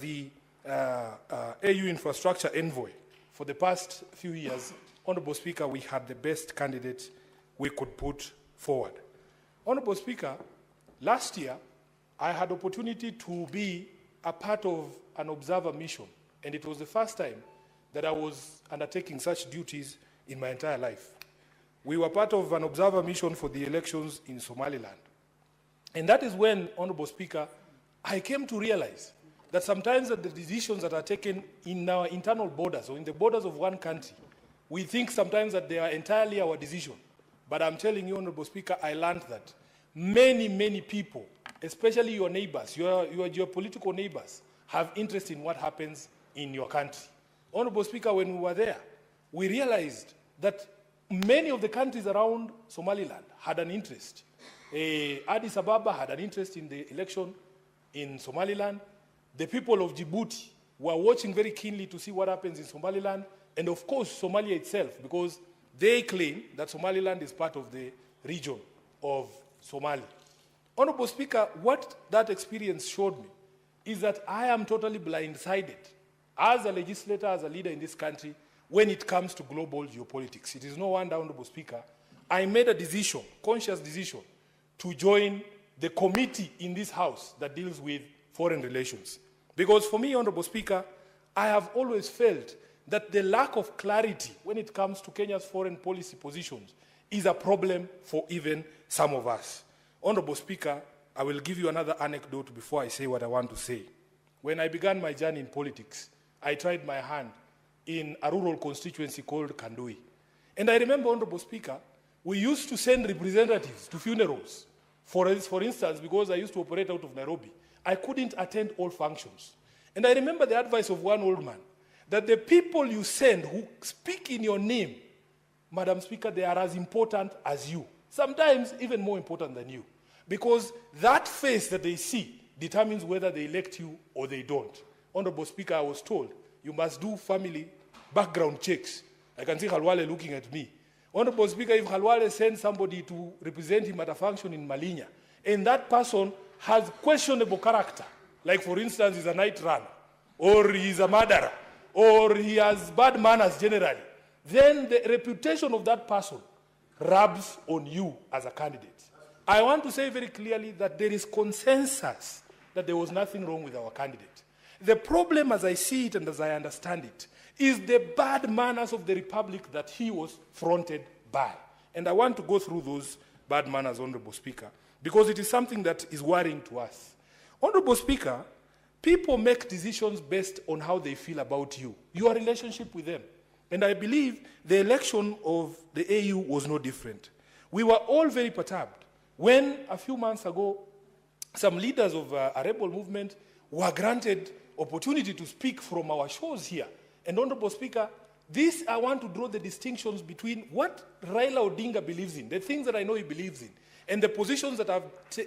the AU infrastructure envoy for the past few years, Honorable Speaker, we had the best candidate we could put forward. Honorable Speaker, last year, I had opportunity to be a part of an observer mission, and it was the first time that I was undertaking such duties in my entire life. We were part of an observer mission for the elections in Somaliland. And that is when, Honorable Speaker, I came to realize that sometimes the decisions that are taken in our internal borders or in the borders of one country, we think sometimes that they are entirely our decision. But I'm telling you, Honorable Speaker, I learned that many, many people, especially your neighbors, your geopolitical neighbors, have interest in what happens in your country. Honorable Speaker, when we were there, we realized that many of the countries around Somaliland had an interest. Addis Ababa had an interest in the election in Somaliland. The people of Djibouti were watching very keenly to see what happens in Somaliland, and of course Somalia itself, because they claim that Somaliland is part of the region of Somalia. Honorable Speaker, what that experience showed me is that I am totally blindsided as a legislator, as a leader in this country, when it comes to global geopolitics. It is no wonder, Honorable Speaker, I made a decision, conscious decision, to join the committee in this House that deals with foreign relations. Because for me, Honorable Speaker, I have always felt that the lack of clarity when it comes to Kenya's foreign policy positions is a problem for even some of us. Honorable Speaker, I will give you another anecdote before I say what I want to say. When I began my journey in politics, I tried my hand in a rural constituency called Kandui. And I remember, Honorable Speaker, we used to send representatives to funerals. For instance, because I used to operate out of Nairobi, I couldn't attend all functions. And I remember the advice of one old man, that the people you send who speak in your name, Madam Speaker, they are as important as you. Sometimes even more important than you. Because that face that they see determines whether they elect you or they don't. Honorable Speaker, I was told, you must do family background checks. I can see Khalwale looking at me. Honorable Speaker, if Khalwale sends somebody to represent him at a function in Malinya, and that person has questionable character, like for instance, he's a night runner, or he's a murderer, or he has bad manners generally, then the reputation of that person rubs on you as a candidate. I want to say very clearly that there is consensus that there was nothing wrong with our candidate. The problem, as I see it and as I understand it, is the bad manners of the Republic that he was fronted by. And I want to go through those bad manners, Honorable Speaker, because it is something that is worrying to us. Honorable Speaker, people make decisions based on how they feel about you, your relationship with them. And I believe the election of the AU was no different. We were all very perturbed when, a few months ago, some leaders of a rebel movement were granted opportunity to speak from our shows here. And Honorable Speaker, this I want to draw the distinctions between what Raila Odinga believes in, the things that I know he believes in, and the positions that have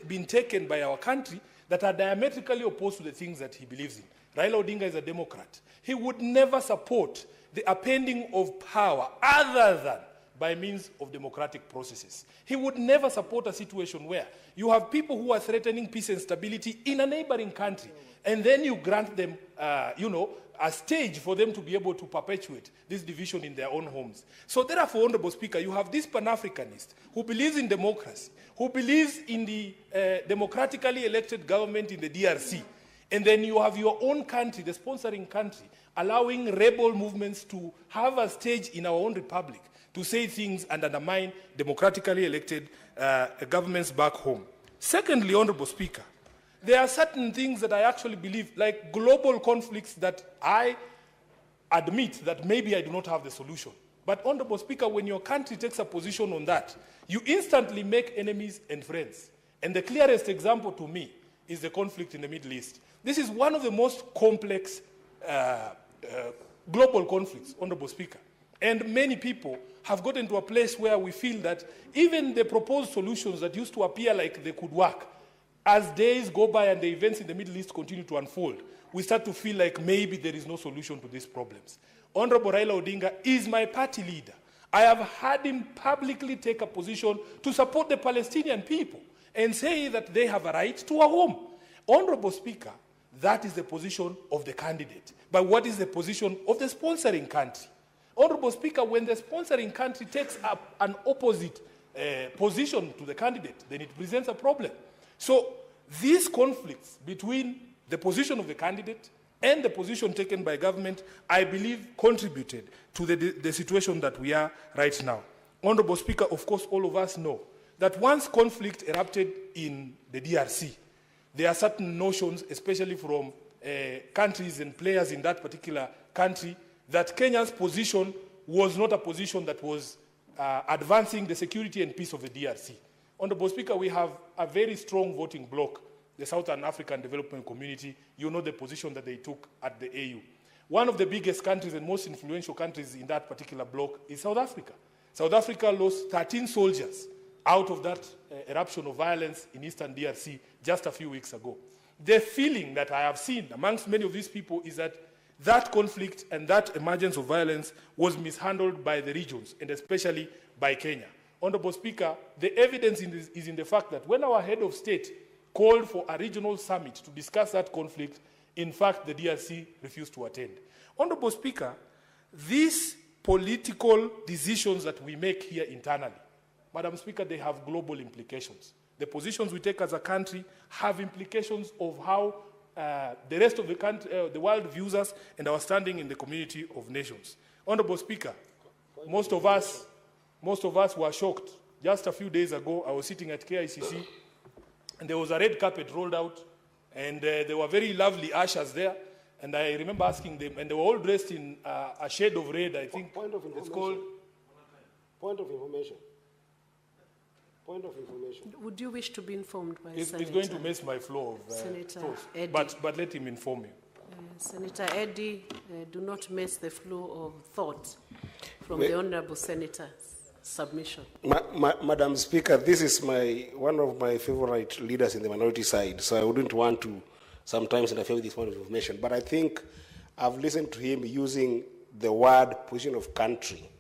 been taken by our country that are diametrically opposed to the things that he believes in. Raila Odinga is a Democrat. He would never support the appending of power other than by means of democratic processes. He would never support a situation where you have people who are threatening peace and stability in a neighboring country, and then you grant them, a stage for them to be able to perpetuate this division in their own homes. So therefore, Honorable Speaker, you have this Pan-Africanist who believes in democracy, who believes in the democratically elected government in the DRC, and then you have your own country, the sponsoring country, allowing rebel movements to have a stage in our own republic to say things and undermine democratically elected governments back home. Secondly, Honorable Speaker, there are certain things that I actually believe, like global conflicts, that I admit that maybe I do not have the solution. But Honorable Speaker, when your country takes a position on that, you instantly make enemies and friends. And the clearest example to me is the conflict in the Middle East. This is one of the most complex global conflicts, Honorable Speaker. And many people have gotten to a place where we feel that even the proposed solutions that used to appear like they could work, as days go by and the events in the Middle East continue to unfold, we start to feel like maybe there is no solution to these problems. Honorable Raila Odinga is my party leader. I have had him publicly take a position to support the Palestinian people and say that they have a right to a home. Honorable Speaker, that is the position of the candidate. But what is the position of the sponsoring country? Honorable Speaker, when the sponsoring country takes up an opposite position to the candidate, then it presents a problem. So these conflicts between the position of the candidate and the position taken by government, I believe, contributed to the situation that we are right now. Honorable Speaker, of course, all of us know that once conflict erupted in the DRC, there are certain notions, especially from countries and players in that particular country, that Kenya's position was not a position that was advancing the security and peace of the DRC. Honorable Speaker, we have a very strong voting bloc, the Southern African Development Community. You know the position that they took at the AU. One of the biggest countries and most influential countries in that particular bloc is South Africa. South Africa lost 13 soldiers out of that eruption of violence in eastern DRC just a few weeks ago. The feeling that I have seen amongst many of these people is that that conflict and that emergence of violence was mishandled by the regions, and especially by Kenya. Honorable Speaker, the evidence is in the fact that when our head of state called for a regional summit to discuss that conflict, in fact, the DRC refused to attend. Honorable Speaker, these political decisions that we make here internally, Madam Speaker, they have global implications. The positions we take as a country have implications of how the rest of the country, the world views us and our standing in the community of nations. Honorable Speaker, most of us were shocked. Just a few days ago, I was sitting at KICC, and there was a red carpet rolled out, and there were very lovely ushers there. And I remember asking them, and they were all dressed in a shade of red, I think. Point of information. It's called... Point of information. Point of information. Would you wish to be informed by It's Senator? going to mess my flow of Senator thoughts. Eddy. But let him inform you. Senator Eddy, do not mess the flow of thought from the Honourable Senator's submission. Madam Speaker, this is one of my favorite leaders in the minority side, so I wouldn't want to sometimes interfere with this point of information. But I think I've listened to him using the word position of country.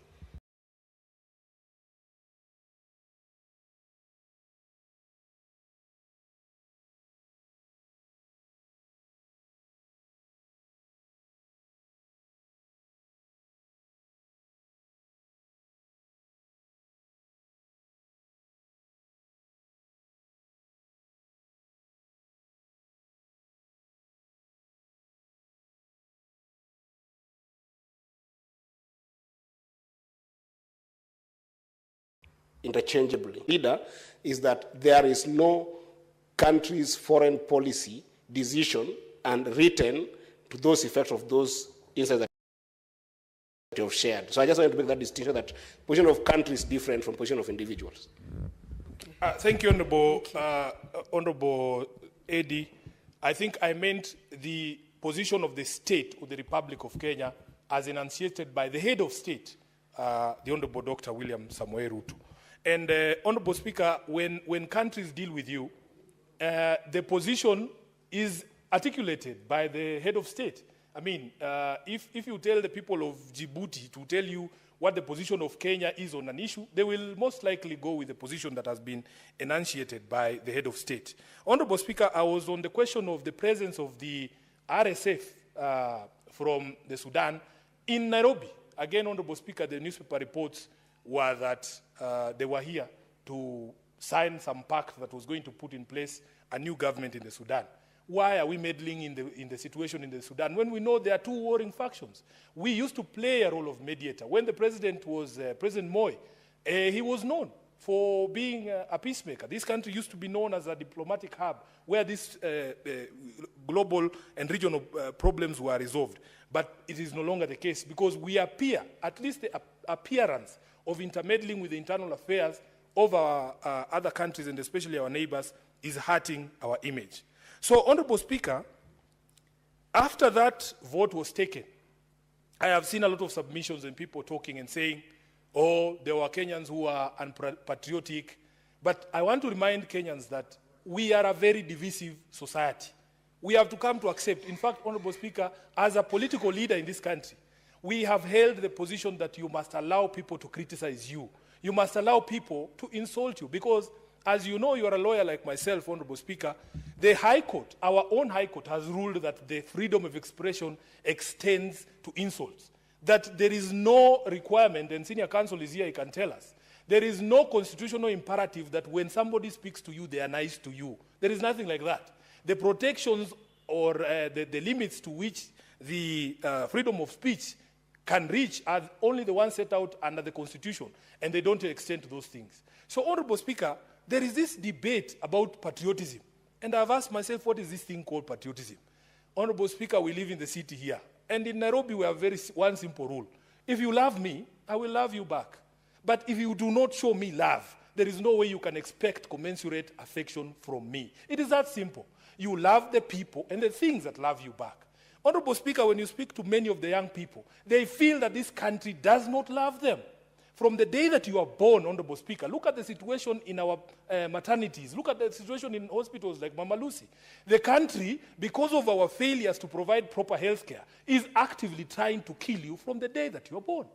Interchangeably. Leader is that there is no country's foreign policy decision and written to those effects of those insights that you have shared. So I just wanted to make that distinction that position of country is different from position of individuals. Thank you, Honorable Eddy. I think I meant the position of the state of the Republic of Kenya as enunciated by the head of state, the Honorable Dr. William Samoei Ruto. And Honorable Speaker, when countries deal with you, the position is articulated by the head of state. I mean, if you tell the people of Djibouti to tell you what the position of Kenya is on an issue, they will most likely go with the position that has been enunciated by the head of state. Honorable Speaker, I was on the question of the presence of the RSF from the Sudan in Nairobi. Again, Honorable Speaker, the newspaper reports were that they were here to sign some pact that was going to put in place a new government in the Sudan. Why are we meddling in the situation in the Sudan when we know there are two warring factions? We used to play a role of mediator. When the president was President Moi, he was known for being a peacemaker. This country used to be known as a diplomatic hub where these global and regional problems were resolved. But it is no longer the case because we appear, at least the appearance of intermeddling with the internal affairs of our other countries and especially our neighbors is hurting our image. So, Honorable Speaker, after that vote was taken, I have seen a lot of submissions and people talking and saying, oh, there were Kenyans who are unpatriotic. But I want to remind Kenyans that we are a very divisive society. We have to come to accept, in fact, Honorable Speaker, as a political leader in this country, we have held the position that you must allow people to criticize you. You must allow people to insult you because As you know, you are a lawyer like myself, Honorable Speaker. The High Court, our own High Court, has ruled that the freedom of expression extends to insults. That there is no requirement, and Senior Counsel is here, he can tell us, there is no constitutional imperative that when somebody speaks to you, they are nice to you. There is nothing like that. The protections or the limits to which the freedom of speech can reach are only the ones set out under the Constitution, and they don't extend to those things. So, Honorable Speaker, there is this debate about patriotism, and I've asked myself, what is this thing called patriotism? Honorable Speaker, we live in the city here, and in Nairobi we have one simple rule. If you love me, I will love you back. But if you do not show me love, there is no way you can expect commensurate affection from me. It is that simple. You love the people and the things that love you back. Honorable Speaker, when you speak to many of the young people, they feel that this country does not love them. From the day that you are born, Honorable Speaker, look at the situation in our maternities. Look at the situation in hospitals like Mama Lucy. The country, because of our failures to provide proper health care, is actively trying to kill you from the day that you are born.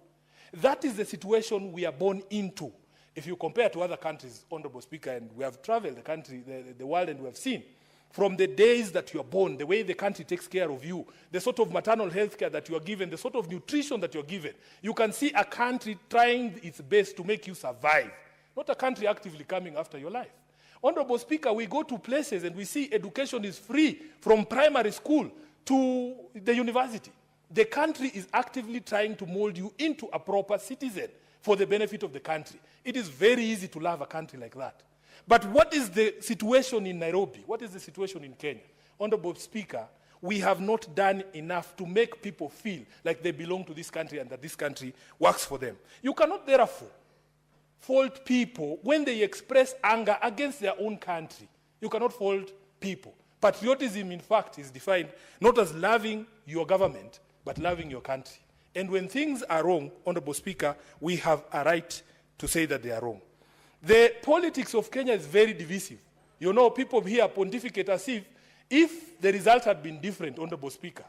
That is the situation we are born into. If you compare to other countries, Honorable Speaker, and we have traveled the country, the world, and we have seen, from the days that you are born, the way the country takes care of you, the sort of maternal health care that you are given, the sort of nutrition that you're given, you can see a country trying its best to make you survive, not a country actively coming after your life. Honorable Speaker, we go to places and we see education is free from primary school to the university. The country is actively trying to mold you into a proper citizen for the benefit of the country. It is very easy to love a country like that. But what is the situation in Nairobi? What is the situation in Kenya? Honorable Speaker, we have not done enough to make people feel like they belong to this country and that this country works for them. You cannot therefore fault people when they express anger against their own country. You cannot fault people. Patriotism, in fact, is defined not as loving your government, but loving your country. And when things are wrong, Honorable Speaker, we have a right to say that they are wrong. The politics of Kenya is very divisive. You know, people here pontificate as if the result had been different, Honorable Speaker.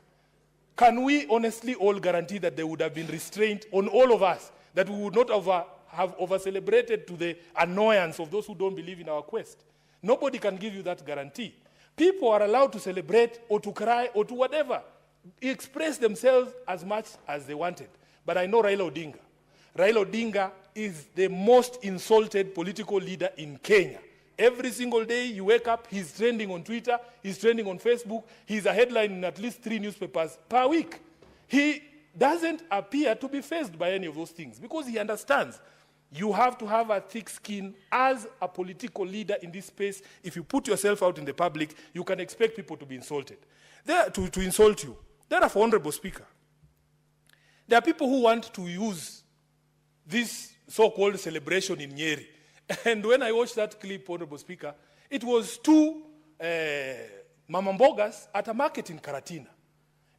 Can we honestly all guarantee that there would have been restraint on all of us, that we would not have over-celebrated to the annoyance of those who don't believe in our quest? Nobody can give you that guarantee. People are allowed to celebrate or to cry or to whatever, express themselves as much as they wanted. But I know Raila Odinga. Raila Odinga is the most insulted political leader in Kenya. Every single day you wake up, he's trending on Twitter, he's trending on Facebook, he's a headline in at least 3 newspapers per week. He doesn't appear to be fazed by any of those things because he understands you have to have a thick skin as a political leader in this space. If you put yourself out in the public, you can expect people to be insulted. To insult you. Therefore, Honorable Speaker, there are people who want to use this so-called celebration in Nyeri. And when I watched that clip, Honorable Speaker, it was 2 Mama Mbogas at a market in Karatina.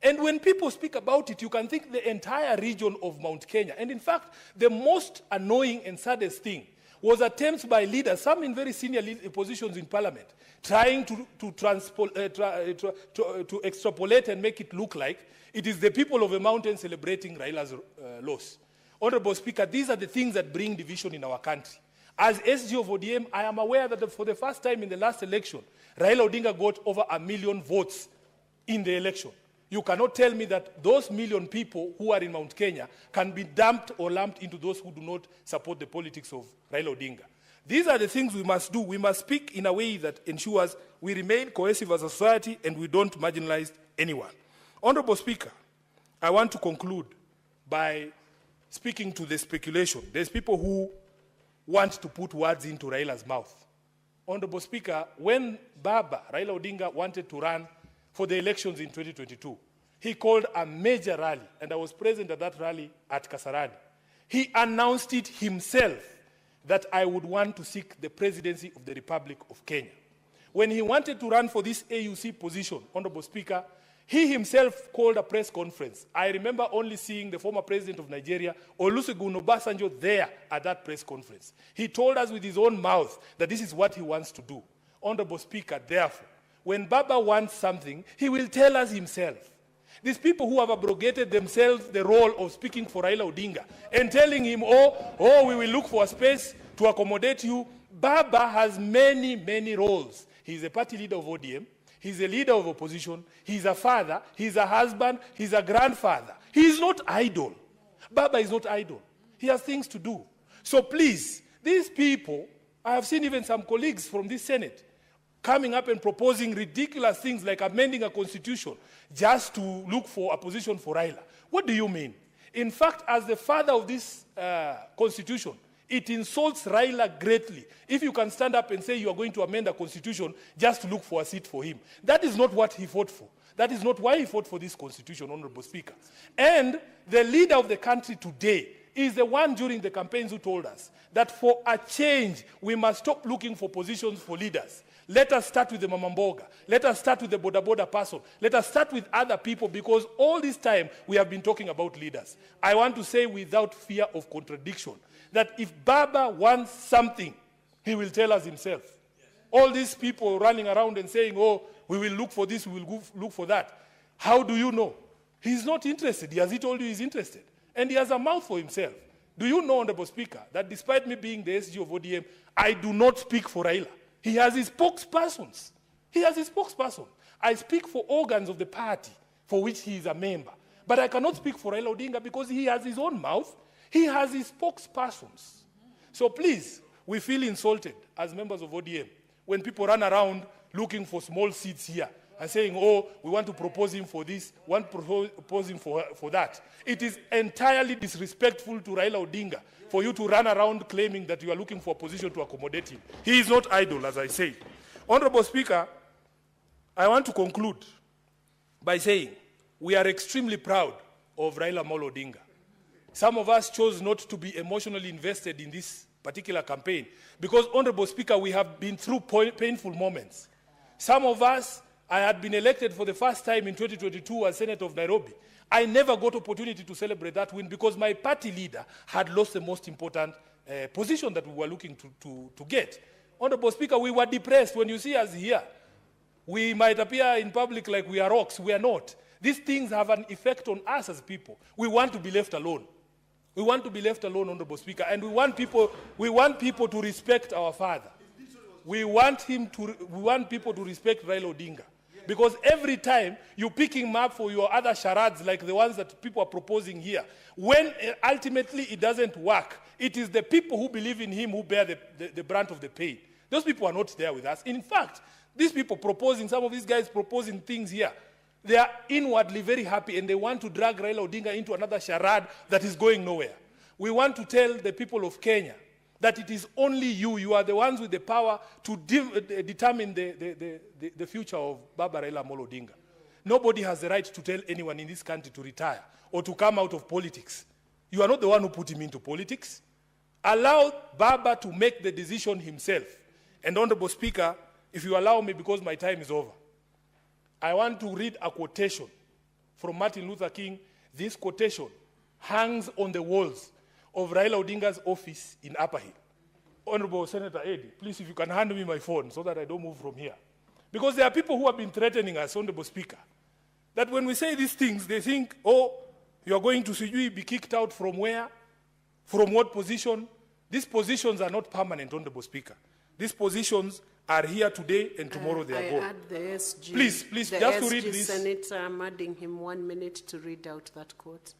And when people speak about it, you can think the entire region of Mount Kenya. And in fact, the most annoying and saddest thing was attempts by leaders, some in very senior positions in parliament, trying to extrapolate and make it look like it is the people of a mountain celebrating Raila'S loss. Honorable Speaker, these are the things that bring division in our country. As SG of ODM, I am aware that for the first time in the last election, Raila Odinga got over 1 million votes in the election. You cannot tell me that those 1 million people who are in Mount Kenya can be dumped or lumped into those who do not support the politics of Raila Odinga. These are the things we must do. We must speak in a way that ensures we remain cohesive as a society and we don't marginalize anyone. Honorable Speaker, I want to conclude by speaking to the speculation. There's people who want to put words into Raila's mouth. Honorable Speaker, when Baba, Raila Odinga, wanted to run for the elections in 2022, he called a major rally, and I was present at that rally at Kasarani. He announced it himself that I would want to seek the presidency of the Republic of Kenya. When he wanted to run for this AUC position, Honorable Speaker, he himself called a press conference. I remember only seeing the former president of Nigeria, Olusegun Obasanjo, there at that press conference. He told us with his own mouth that this is what he wants to do. Honorable Speaker, therefore, when Baba wants something, he will tell us himself. These people who have abrogated themselves the role of speaking for Raila Odinga and telling him, oh, we will look for a space to accommodate you, Baba has many, many roles. He's a party leader of ODM. He's a leader of opposition. He's a father. He's a husband. He's a grandfather. He is not idle. Baba is not idle. He has things to do. So please, these people, I have seen even some colleagues from this Senate coming up and proposing ridiculous things like amending a constitution just to look for a position for Raila. What do you mean? In fact, as the father of this constitution, it insults Raila greatly if you can stand up and say you are going to amend a constitution just to look for a seat for him. That is not what he fought for. That is not why he fought for this constitution, Honorable Speaker. And the leader of the country today is the one during the campaigns who told us that for a change, we must stop looking for positions for leaders. Let us start with the Mamamboga. Let us start with the Boda Boda person. Let us start with other people, because all this time we have been talking about leaders. I want to say without fear of contradiction that if Baba wants something, he will tell us himself. Yes. All these people running around and saying, oh, we will look for this, we will look for that. How do you know? He's not interested. Has he told you he's interested? And he has a mouth for himself. Do you know, Honorable Speaker, that despite me being the SG of ODM, I do not speak for Raila. He has his spokespersons. He has his spokesperson. I speak for organs of the party for which he is a member. But I cannot speak for Raila Odinga because he has his own mouth. He has his spokespersons. So please, we feel insulted as members of ODM when people run around looking for small seats here and saying, oh, we want to propose him for this, want to propose him for that. It is entirely disrespectful to Raila Odinga for you to run around claiming that you are looking for a position to accommodate him. He is not idle, as I say. Honorable Speaker, I want to conclude by saying we are extremely proud of Raila Amolo Odinga. Some of us chose not to be emotionally invested in this particular campaign because, Honorable Speaker, we have been through painful moments. Some of us, I had been elected for the first time in 2022 as Senator of Nairobi. I never got opportunity to celebrate that win because my party leader had lost the most important position that we were looking to get. Honorable Speaker, we were depressed. When you see us here, we might appear in public like we are rocks. We are not. These things have an effect on us as people. We want to be left alone. We want to be left alone, Honorable Speaker, and we want people to respect our father. We want people to respect Raila Odinga. Because every time you pick him up for your other charades like the ones that people are proposing here, when ultimately it doesn't work, it is the people who believe in him who bear the brunt of the pain. Those people are not there with us. In fact, these people proposing, some of these guys proposing things here, they are inwardly very happy and they want to drag Raila Odinga into another charade that is going nowhere. We want to tell the people of Kenya that it is only you are the ones with the power to determine the future of Baba Raila Amolo Odinga. Nobody has the right to tell anyone in this country to retire or to come out of politics. You are not the one who put him into politics. Allow Baba to make the decision himself. And Honorable Speaker, if you allow me, because my time is over, I want to read a quotation from Martin Luther King. This quotation hangs on the walls of Raila Odinga's office in Upper Hill. Honorable Senator Edwin, please, if you can hand me my phone so that I don't move from here. Because there are people who have been threatening us, Honorable Speaker, that when we say these things, they think, oh, you are going to be kicked out from where? From what position? These positions are not permanent, Honorable Speaker. These positions are here today and tomorrow they are gone. I add the SG. Please, the just SG to read this. Senator, I'm adding him 1 minute to read out that quote.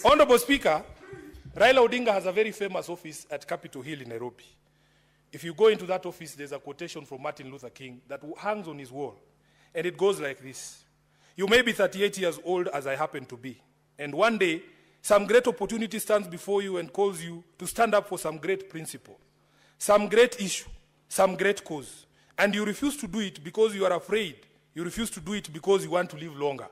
Honorable Speaker, Raila Odinga has a very famous office at Capitol Hill in Nairobi. If you go into that office, there's a quotation from Martin Luther King that hangs on his wall. And it goes like this. You may be 38 years old, as I happen to be. And one day, some great opportunity stands before you and calls you to stand up for some great principle, some great issue, some great cause. And you refuse to do it because you are afraid. You refuse to do it because you want to live longer.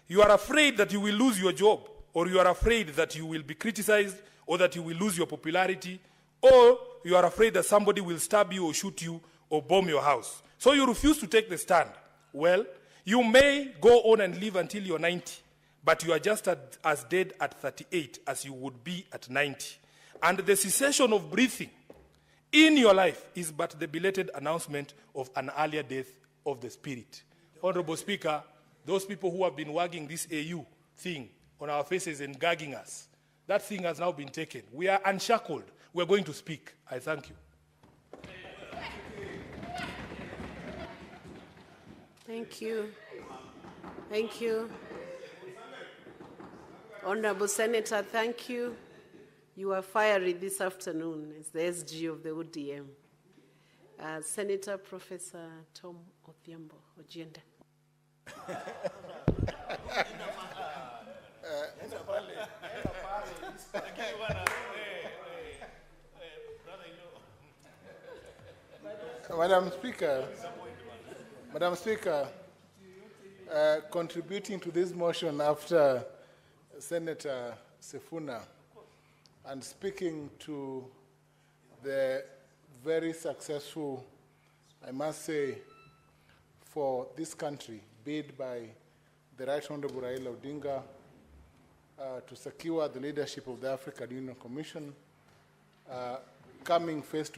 You are afraid that you will lose your job, or you are afraid that you will be criticized, or that you will lose your popularity, or you are afraid that somebody will stab you or shoot you or bomb your house. So you refuse to take the stand. Well, you may go on and live until you're 90, but you are just as dead at 38 as you would be at 90. And the cessation of breathing in your life is but the belated announcement of an earlier death of the spirit. Honorable Speaker, those people who have been wagging this AU thing on our faces and gagging us, That thing has now been taken. We are unshackled. We're going to speak. I thank you. Thank you. Thank you. Honorable Senator, thank you. You are fiery this afternoon as the SG of the ODM. Senator Professor Tom Odhiambo Ojienda. Madam Speaker, contributing to this motion after Senator Sifuna and speaking to the very successful, I must say, for this country, bid by the Right Honorable Raila Odinga to secure the leadership of the African Union Commission, coming face to